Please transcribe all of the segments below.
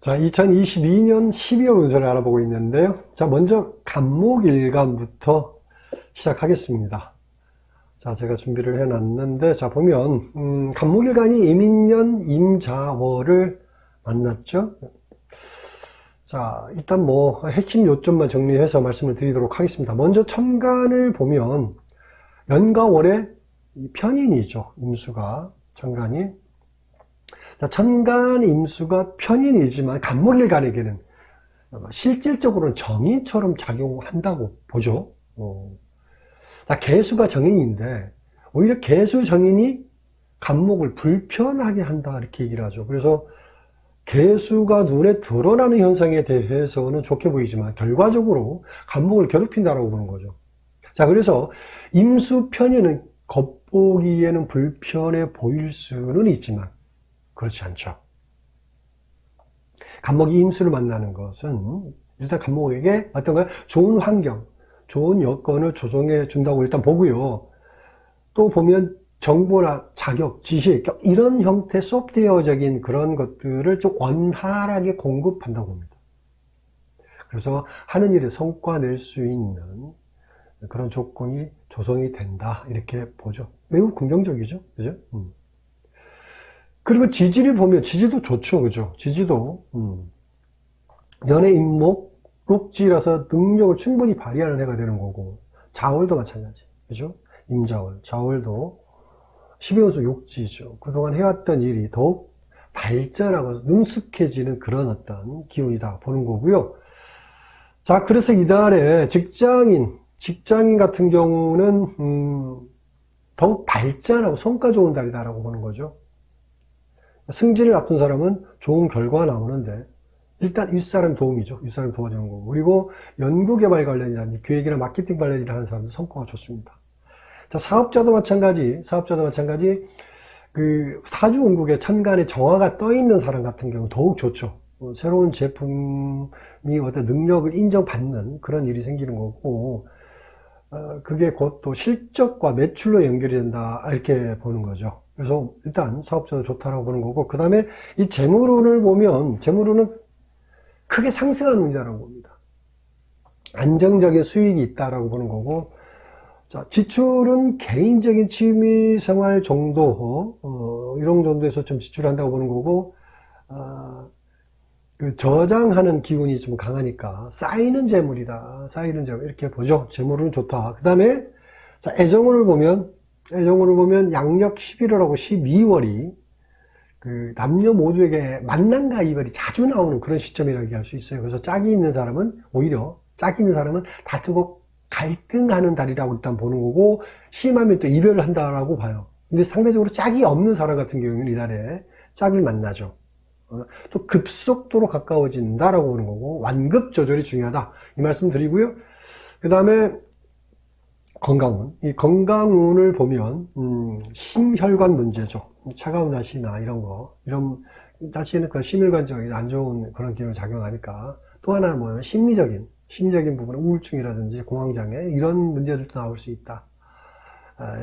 자, 2022년 12월 운세를 알아보고 있는데요. 자, 먼저 간목일간부터 시작하겠습니다. 자, 제가 준비를 해놨는데, 자, 보면, 간목일간이 임인년 임자월을 만났죠. 자, 일단 핵심 요점만 정리해서 말씀을 드리도록 하겠습니다. 먼저 천간을 보면, 연과 월의 편인이죠. 임수가, 천간이. 자, 천간 임수가 편인이지만 간목일간에게는 실질적으로는 정인처럼 작용한다고 보죠. 자, 개수가 정인인데 오히려 개수 정인이 간목을 불편하게 한다 이렇게 얘기를 하죠. 그래서 개수가 눈에 드러나는 현상에 대해서는 좋게 보이지만 결과적으로 간목을 괴롭힌다라고 보는 거죠. 자, 그래서 임수 편인은 겉보기에는 불편해 보일 수는 있지만 그렇지 않죠. 간목이 임수를 만나는 것은 일단 간목에게 어떤 거야? 좋은 환경, 좋은 여건을 조성해 준다고 일단 보고요. 또 보면 정보나 자격, 지식 이런 형태 소프트웨어적인 그런 것들을 좀 원활하게 공급한다고 봅니다. 그래서 하는 일에 성과 낼 수 있는 그런 조건이 조성이 된다 이렇게 보죠. 매우 긍정적이죠, 그죠? 그리고 지지를 보면 지지도 좋죠, 그죠? 지지도 연의 임목 록지라서 능력을 충분히 발휘하는 해가 되는 거고, 자월도 마찬가지, 그죠? 임자월, 자월도 12연수 욕지죠. 그동안 해왔던 일이 더욱 발전하고 능숙해지는 그런 어떤 기운이다 보는 거고요. 자, 그래서 이달에 직장인 같은 경우는 더욱 발전하고 성과 좋은 달이다라고 보는 거죠. 승진을 앞둔 사람은 좋은 결과가 나오는데 일단 윗사람 도움이죠. 윗사람 도와주는 거고. 그리고 연구개발 관련이라든지 기획이나 마케팅 관련이라 하는 사람도 성과가 좋습니다. 자, 사업자도 마찬가지. 그 사주운국에 천간에 정화가 떠 있는 사람 같은 경우 더욱 좋죠. 새로운 제품이 어떤 능력을 인정받는 그런 일이 생기는 거고, 그게 곧 또 실적과 매출로 연결이 된다 이렇게 보는 거죠. 그래서 일단 사업자도 좋다라고 보는 거고, 그 다음에 이 재물운을 보면 재물운은 크게 상승하는 운이라고 봅니다. 안정적인 수익이 있다라고 보는 거고, 자, 지출은 개인적인 취미생활 정도, 이런 정도에서 좀 지출한다고 보는 거고, 그 저장하는 기운이 좀 강하니까 쌓이는 재물이다. 쌓이는 재물 이렇게 보죠. 재물은 좋다. 그 다음에 자, 애정운을 보면 양력 11월하고 12월이 그 남녀 모두에게 만남과 이별이 자주 나오는 그런 시점이라고 얘기할 수 있어요. 그래서 짝이 있는 사람은 다투고 갈등하는 달이라고 일단 보는 거고, 심하면 또 이별을 한다라고 봐요. 근데 상대적으로 짝이 없는 사람 같은 경우는 이달에 짝을 만나죠. 또 급속도로 가까워진다라고 보는 거고, 완급 조절이 중요하다 이 말씀 드리고요. 그 다음에 건강운, 이 건강운을 보면 심혈관 문제죠. 차가운 날씨나 이런 날씨에는 그 심혈관적인 안 좋은 그런 기운을 작용하니까. 또 하나 뭐냐면 심리적인 부분, 우울증이라든지 공황장애 이런 문제들도 나올 수 있다.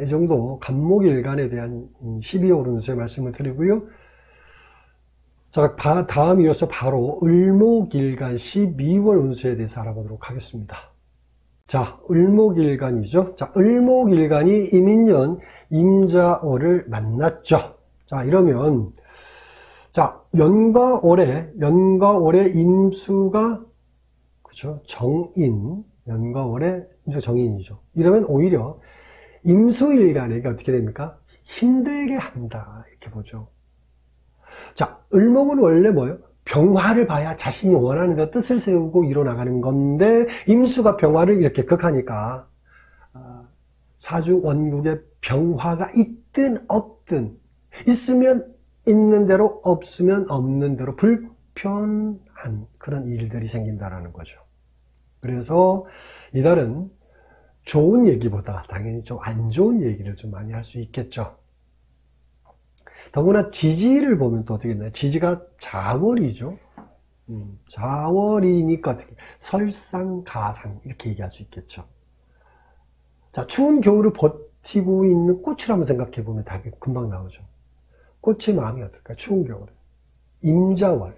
이 정도 간목일간에 대한 12월 운세 말씀을 드리고요. 자, 다음 이어서 바로 을목일간 12월 운세에 대해서 알아보도록 하겠습니다. 자, 을목일간이죠. 자, 을목일간이 임인년 임자월을 만났죠. 자, 이러면 자, 연과 월의 임수가 그죠? 연과 월의 임수가 정인이죠. 이러면 오히려 임수일간에게 어떻게 됩니까? 힘들게 한다 이렇게 보죠. 자, 을목은 원래 뭐예요? 병화를 봐야 자신이 원하는 데 뜻을 세우고 이뤄나가는 건데, 임수가 병화를 이렇게 극하니까 사주 원국에 병화가 있든 없든, 있으면 있는 대로 없으면 없는 대로 불편한 그런 일들이 생긴다라는 거죠. 그래서 이달은 좋은 얘기보다 당연히 좀 안 좋은 얘기를 좀 많이 할 수 있겠죠. 더구나 지지를 보면 또 어떻게 됐나요? 지지가 자월이죠. 자월이니까 어떻게 설상가상 이렇게 얘기할 수 있겠죠. 자, 추운 겨울을 버티고 있는 꽃을 한번 생각해 보면 답이 금방 나오죠. 꽃의 마음이 어떨까? 추운 겨울에 임자월.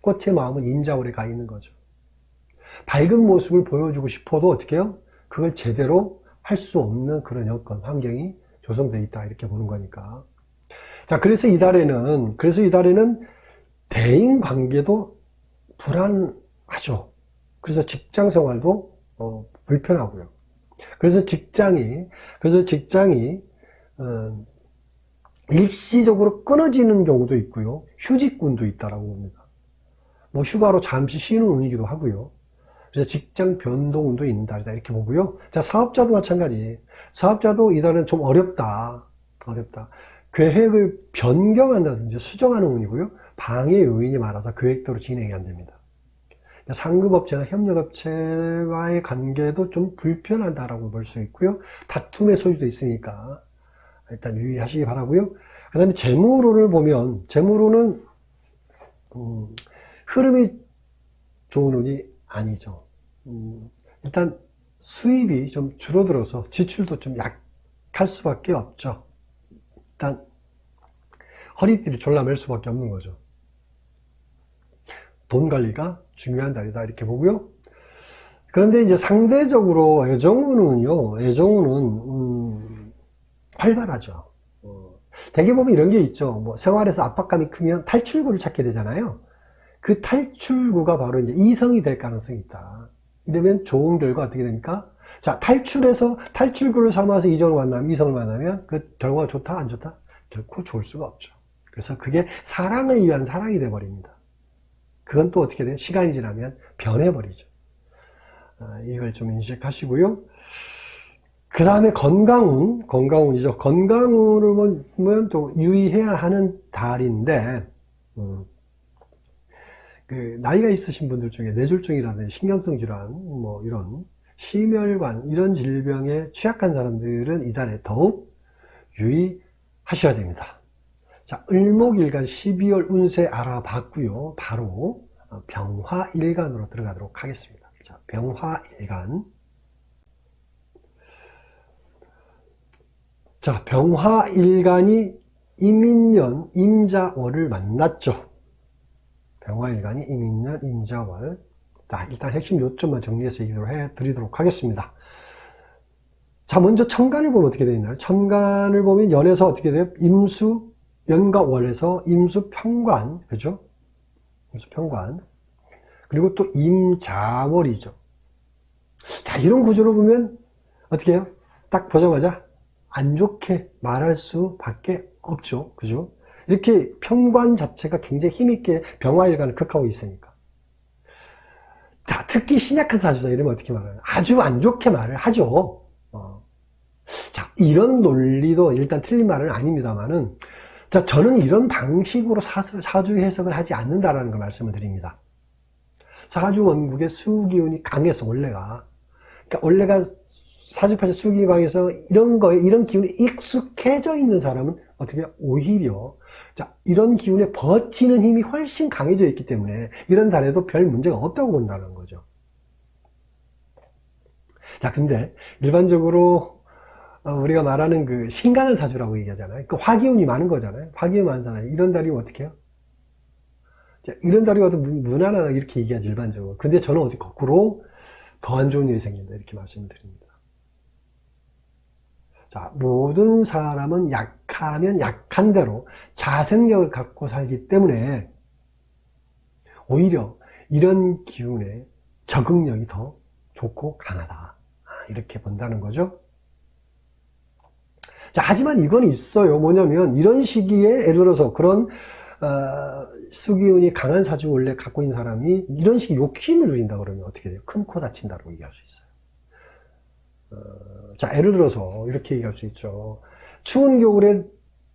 꽃의 마음은 임자월에 가 있는 거죠. 밝은 모습을 보여주고 싶어도 어떻게 해요? 그걸 제대로 할 수 없는 그런 여건, 환경이 조성되어 있다. 이렇게 보는 거니까. 자, 그래서 이 달에는 대인 관계도 불안하죠. 그래서 직장 생활도 불편하고요. 그래서 직장이 일시적으로 끊어지는 경우도 있고요. 휴직군도 있다라고 봅니다. 뭐 휴가로 잠시 쉬는 운이기도 하고요. 그래서 직장 변동운도 있는 달이다 이렇게 보고요. 자, 사업자도 마찬가지. 사업자도 이달은 좀 어렵다. 계획을 변경한다든지 수정하는 운이고요. 방해 요인이 많아서 계획대로 진행이 안 됩니다. 상급업체나 협력업체와의 관계도 좀 불편하다라고 볼 수 있고요. 다툼의 소지도 있으니까 일단 유의하시기 바라고요. 그 다음에 재물운을 보면 재물운은 흐름이 좋은 운이 아니죠. 일단 수입이 좀 줄어들어서 지출도 좀 약할 수밖에 없죠. 일단 허리띠를 졸라맬 수밖에 없는 거죠. 돈 관리가 중요한 달이다 이렇게 보고요. 그런데 이제 상대적으로 애정운은 활발하죠. 대개 보면 이런 게 있죠. 뭐 생활에서 압박감이 크면 탈출구를 찾게 되잖아요. 그 탈출구가 바로 이제 이성이 될 가능성이 있다. 이러면 좋은 결과 어떻게 됩니까? 자, 탈출구를 삼아서 이성을 만나면 그 결과가 좋다, 안 좋다? 결코 좋을 수가 없죠. 그래서 그게 사랑을 위한 사랑이 돼버립니다. 그건 또 어떻게 돼요? 시간이 지나면 변해버리죠. 이걸 좀 인식하시고요. 그 다음에 건강운이죠. 건강운을 보면 또 유의해야 하는 달인데, 나이가 있으신 분들 중에 뇌졸중이라든지 신경성 질환, 뭐 이런 심혈관, 이런 질병에 취약한 사람들은 이달에 더욱 유의하셔야 됩니다. 자, 을목일간 12월 운세 알아봤고요. 바로 병화일간으로 들어가도록 하겠습니다. 자, 병화일간. 자, 병화일간이 이민년 임자월을 만났죠. 병화일간이 이민년 임자월. 자, 일단 핵심 요점만 정리해서 얘기를 해드리도록 하겠습니다. 자, 먼저 천간을 보면 어떻게 되어 있나요? 천간을 보면 연에서 어떻게 돼요? 연과 월에서 임수평관, 그죠? 임수평관. 그리고 또 임자월이죠. 자, 이런 구조로 보면 어떻게 해요? 딱 보자마자 안 좋게 말할 수밖에 없죠. 그죠? 이렇게 평관 자체가 굉장히 힘있게 병화일간을 극하고 있으니까. 자, 특히 신약한 사주다 이러면 어떻게 말해요? 아주 안 좋게 말을 하죠. 자, 이런 논리도 일단 틀린 말은 아닙니다만은, 자, 저는 이런 방식으로 사주 해석을 하지 않는다라는 걸 말씀을 드립니다. 사주 원국의 수기운이 강해서 원래가 사주팔자 수기운이 강해서 이런 기운에 익숙해져 있는 사람은 어떻게 오히려 자, 이런 기운에 버티는 힘이 훨씬 강해져 있기 때문에 이런 달에도 별 문제가 없다고 본다는 거죠. 자, 근데 일반적으로 우리가 말하는 그 신강한 사주라고 얘기하잖아요. 그 화기운이 많은 거잖아요. 화기운이 많은 사람. 이런 달이 어떻게 해요? 자, 이런 달이 와도 무난하다 이렇게 얘기하지 일반적으로. 근데 저는 어디 거꾸로 더 안 좋은 일이 생긴다 이렇게 말씀을 드립니다. 자, 모든 사람은 약하면 약한 대로 자생력을 갖고 살기 때문에 오히려 이런 기운에 적응력이 더 좋고 강하다 이렇게 본다는 거죠. 자, 하지만 이건 있어요. 뭐냐면 이런 시기에 예를 들어서 그런 수기운이 강한 사주 원래 갖고 있는 사람이 이런 식의 욕심을 누린다 그러면 어떻게 돼요? 큰 코 다친다고 얘기할 수 있어요. 자, 예를 들어서 이렇게 얘기할 수 있죠. 추운 겨울에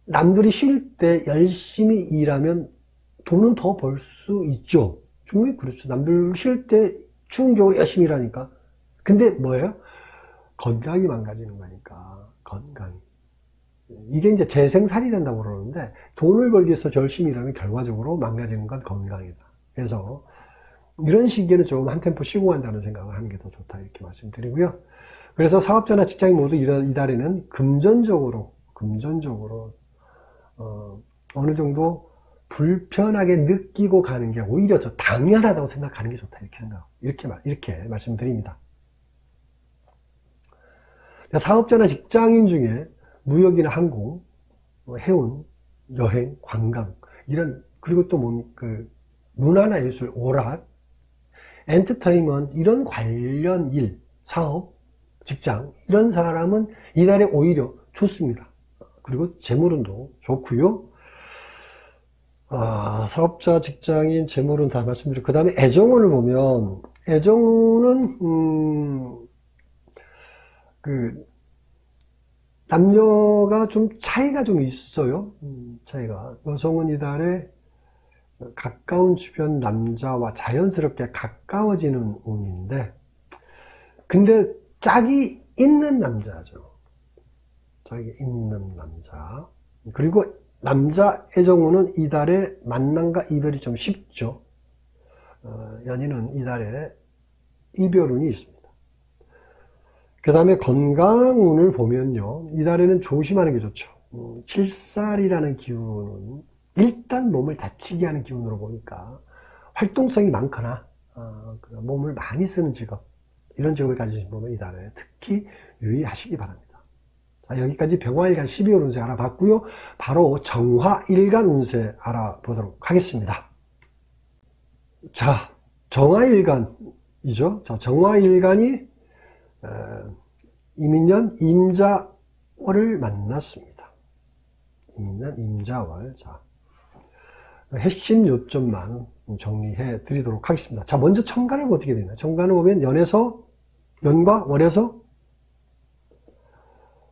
남들이 쉴 때 열심히 일하면 돈은 더 벌 수 있죠. 충분히 그렇죠. 남들 쉴 때 추운 겨울에 열심히 일하니까. 근데 뭐예요? 건강이 망가지는 거니까. 건강이. 이게 이제 재생살이 된다고 그러는데 돈을 벌기 위해서 열심히 일하면 결과적으로 망가지는 건 건강이다. 그래서 이런 시기에는 조금 한 템포 쉬고 간다는 생각을 하는 게 더 좋다 이렇게 말씀드리고요. 그래서 사업자나 직장인 모두 이달에는 금전적으로 어느 정도 불편하게 느끼고 가는 게 오히려 더 당연하다고 생각하는 게 좋다. 이렇게 말씀드립니다. 사업자나 직장인 중에 무역이나 항공, 해운, 여행, 관광, 그리고 또 문화나 예술, 오락, 엔터테인먼트, 이런 관련 일, 사업, 직장, 이런 사람은 이달에 오히려 좋습니다. 그리고 재물운도 좋고요. 사업자, 직장인, 재물운 다 말씀드렸고, 그 다음에 애정운을 보면, 애정운은, 남녀가 좀 차이가 좀 있어요. 차이가. 여성은 이달에 가까운 주변 남자와 자연스럽게 가까워지는 운인데, 근데 짝이 있는 남자죠. 짝이 있는 남자. 그리고 남자 애정운은 이달에 만남과 이별이 좀 쉽죠. 연인은 이달에 이별운이 있습니다. 그 다음에 건강운을 보면요, 이달에는 조심하는 게 좋죠. 칠살이라는 기운은 일단 몸을 다치게 하는 기운으로 보니까 활동성이 많거나 몸을 많이 쓰는 직업, 이런 직업을 가지신 분은 이달에 특히 유의하시기 바랍니다. 자, 여기까지 병화일간 12월 운세 알아봤고요. 바로 정화일간 운세 알아보도록 하겠습니다. 자, 정화일간이죠. 자, 정화일간이 이민년 임자월을 만났습니다. 이민년 임자월. 자, 핵심 요점만 정리해 드리도록 하겠습니다. 자, 먼저 천간을 어떻게 되나요? 천간을 보면 연과 월에서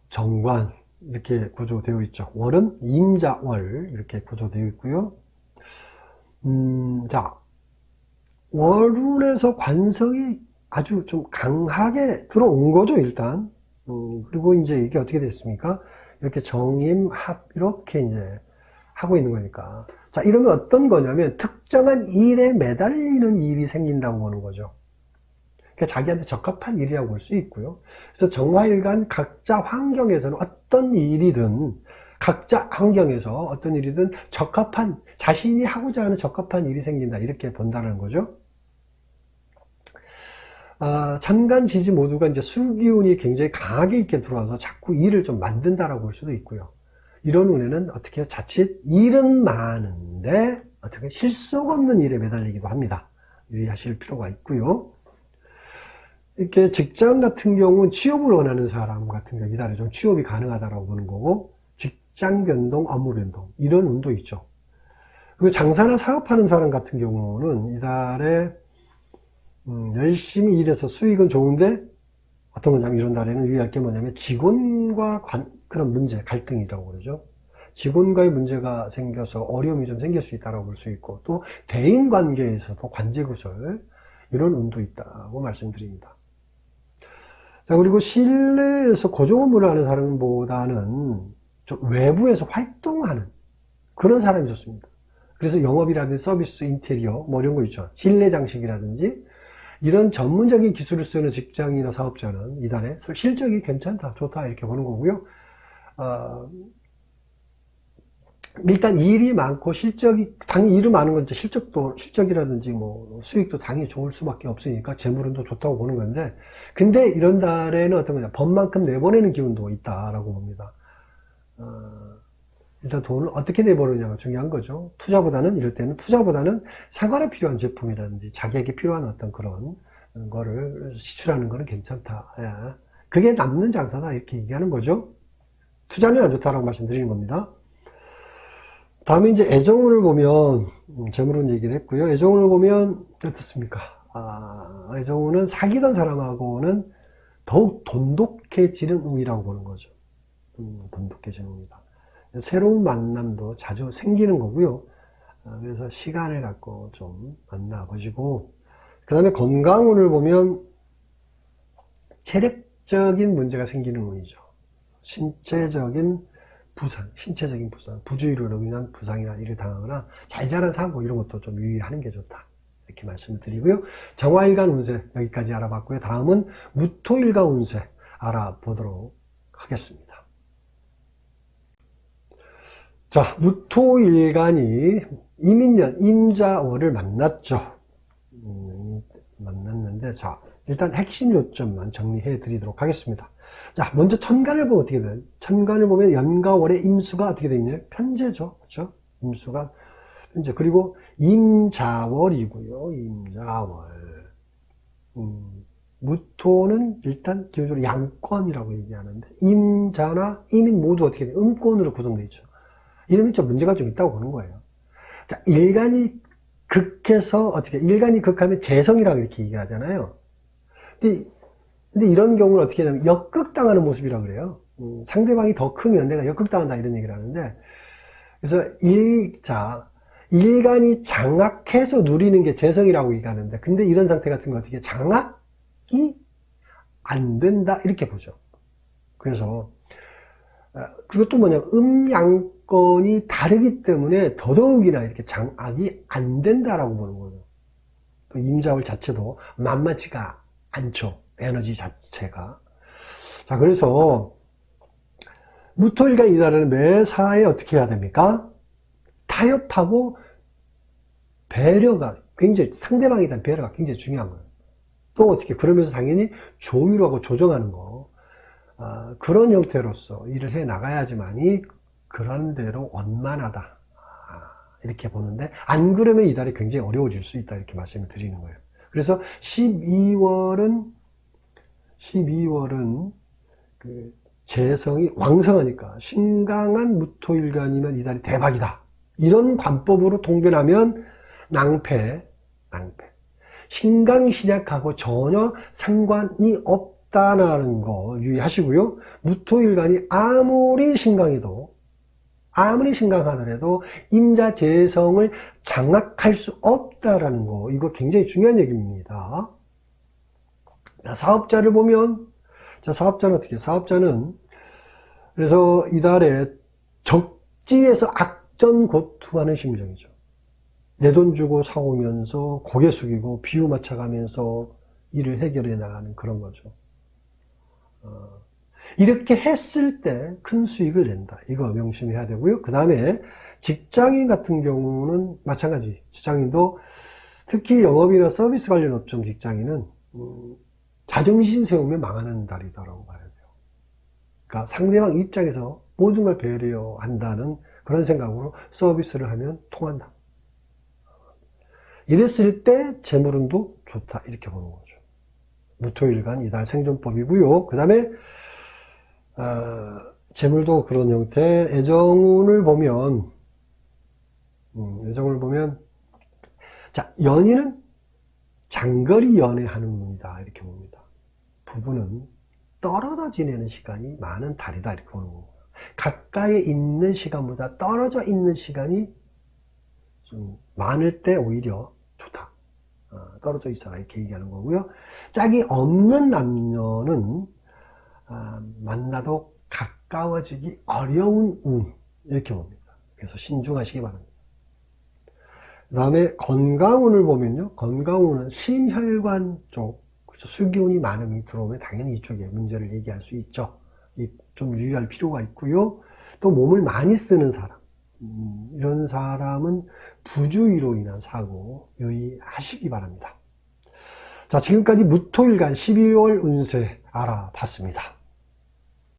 정관, 이렇게 구조되어 있죠. 월은 임자월, 이렇게 구조되어 있고요. 자, 월운에서 관성이 아주 좀 강하게 들어온 거죠, 일단. 그리고 이제 이게 어떻게 됐습니까? 이렇게 정임, 합, 이렇게 이제 하고 있는 거니까. 자, 이러면 어떤 거냐면 특정한 일에 매달리는 일이 생긴다고 보는 거죠. 그러니까 자기한테 적합한 일이라고 볼 수 있고요. 그래서 정화일간 각자 환경에서는 각자 환경에서 어떤 일이든 적합한, 자신이 하고자 하는 적합한 일이 생긴다, 이렇게 본다는 거죠. 천간, 지지 모두가 이제 수기운이 굉장히 강하게 있게 들어와서 자꾸 일을 좀 만든다라고 볼 수도 있고요. 이런 운에는 어떻게 자칫 일은 많은데 어떻게 실속 없는 일에 매달리기도 합니다. 유의하실 필요가 있고요. 이렇게 직장 같은 경우는 취업을 원하는 사람 같은 경우 이달에 좀 취업이 가능하다라고 보는 거고, 직장 변동, 업무 변동, 이런 운도 있죠. 그리고 장사나 사업하는 사람 같은 경우는 이달에 열심히 일해서 수익은 좋은데 어떤 거냐면, 이런 달에는 유의할 게 뭐냐면 직원과 그런 문제, 갈등이라고 그러죠. 직원과의 문제가 생겨서 어려움이 좀 생길 수 있다고 볼 수 있고, 또 대인 관계에서도 관제구설, 이런 운도 있다고 말씀드립니다. 자, 그리고 실내에서 고정 업무를 하는 사람보다는 좀 외부에서 활동하는 그런 사람이 좋습니다. 그래서 영업이라든지 서비스, 인테리어, 뭐 이런 거 있죠. 실내 장식이라든지 이런 전문적인 기술을 쓰는 직장이나 사업자는 이달에 실적이 괜찮다, 좋다, 이렇게 보는 거고요. 일단 일이 많고 당연히 일이 많은 건 실적이라든지 뭐 수익도 당연히 좋을 수밖에 없으니까 재물운도 좋다고 보는 건데, 근데 이런 달에는 어떤 거냐, 번만큼 내보내는 기운도 있다라고 봅니다. 일단 돈을 어떻게 내보느냐가 중요한 거죠. 이럴 때는 투자보다는 생활에 필요한 제품이라든지 자기에게 필요한 어떤 그런 거를 지출하는 거는 괜찮다. 예. 그게 남는 장사다, 이렇게 얘기하는 거죠. 투자는 안 좋다라고 말씀드리는 겁니다. 다음에 이제 애정운을 보면, 재물운 얘기를 했고요. 애정운을 보면 어떻습니까? 애정운은 사귀던 사람하고는 더욱 돈독해지는 운이라고 보는 거죠. 돈독해지는 운이다. 새로운 만남도 자주 생기는 거고요. 그래서 시간을 갖고 좀 만나보시고, 그 다음에 건강운을 보면 체력적인 문제가 생기는 운이죠. 신체적인 부상, 부주의로 인한 부상이나 일을 당하거나 잘 자란 사고, 이런 것도 좀 유의하는 게 좋다, 이렇게 말씀을 드리고요. 정화일간 운세 여기까지 알아봤고요. 다음은 무토일간 운세 알아보도록 하겠습니다. 자, 무토일간이 이민년 임자월을 만났죠. 만났는데, 자, 일단 핵심 요점만 정리해 드리도록 하겠습니다. 자, 먼저 천간을 보면 어떻게 돼요? 천간을 보면 연가월의 임수가 어떻게 되냐? 편제죠. 그렇죠? 임수가 편제. 그리고 임자월이고요. 임자월. 무토는 일단 기본적으로 양권이라고 얘기하는데, 임자나 임인 모두 어떻게 돼요? 음권으로 구성되어 있죠. 이러면 좀 문제가 좀 있다고 보는 거예요. 자, 일간이 극해서 어떻게, 일간이 극하면 재성이라고 이렇게 얘기하잖아요. 근데 이런 경우는 어떻게 하냐면 역극당하는 모습이라고 그래요. 상대방이 더 크면 내가 역극당한다 이런 얘기를 하는데, 그래서 일간이 장악해서 누리는 게 재성이라고 얘기하는데, 근데 이런 상태 같은 거 어떻게 장악이 안 된다 이렇게 보죠. 그래서 그리고 또 뭐냐면 음양권이 다르기 때문에 더더욱이나 이렇게 장악이 안 된다라고 보는 거죠. 또 임자월 자체도 만만치가 않죠. 에너지 자체가. 자, 그래서 무토일간 이달에는 매사에 어떻게 해야 됩니까? 타협하고 배려가 굉장히, 상대방에 대한 배려가 굉장히 중요한 거예요. 또 어떻게, 그러면서 당연히 조율하고 조정하는 거. 그런 형태로서 일을 해 나가야지만이 그런 대로 원만하다. 이렇게 보는데, 안 그러면 이달이 굉장히 어려워질 수 있다. 이렇게 말씀을 드리는 거예요. 그래서 12월은 그 재성이 왕성하니까 신강한 무토일간이면 이달이 대박이다. 이런 관법으로 통변하면 낭패. 신강 신약하고 전혀 상관이 없다는 거 유의하시고요. 무토일간이 아무리 신강하더라도 임자 재성을 장악할 수 없다라는 거, 이거 굉장히 중요한 얘기입니다. 자, 사업자를 보면, 자, 사업자는 어떻게 해요? 사업자는 그래서 이달에 적지에서 악전고투하는 심정이죠. 내 돈 주고 사오면서 고개 숙이고 비유 맞춰가면서 일을 해결해 나가는 그런 거죠. 이렇게 했을 때 큰 수익을 낸다. 이거 명심해야 되고요. 그 다음에 직장인 같은 경우는 마찬가지. 직장인도 특히 영업이나 서비스 관련 업종 직장인은 자존심 세우면 망하는 달이다라고 봐야 돼요. 그러니까 상대방 입장에서 모든 걸 배려한다는 그런 생각으로 서비스를 하면 통한다. 이랬을 때 재물운도 좋다. 이렇게 보는 거죠. 무토일간 이달 생존법이고요. 그 다음에 재물도 그런 형태. 애정운을 보면 자, 연인은 장거리 연애하는 운이다 이렇게 봅니다. 부부는 떨어져 지내는 시간이 많은 달이다 이렇게 보는 거고요. 가까이 있는 시간보다 떨어져 있는 시간이 좀 많을 때 오히려 좋다. 떨어져 있어라 이렇게 얘기하는 거고요. 짝이 없는 남녀는 만나도 가까워지기 어려운 운 이렇게 봅니다. 그래서 신중하시기 바랍니다. 그 다음에 건강운을 보면요. 건강운은 심혈관 쪽, 그래서 수기운이 많음이 들어오면 당연히 이쪽에 문제를 얘기할 수 있죠. 좀 유의할 필요가 있고요. 또 몸을 많이 쓰는 사람, 이런 사람은 부주의로 인한 사고 유의하시기 바랍니다. 자, 지금까지 무토일간 12월 운세 알아봤습니다.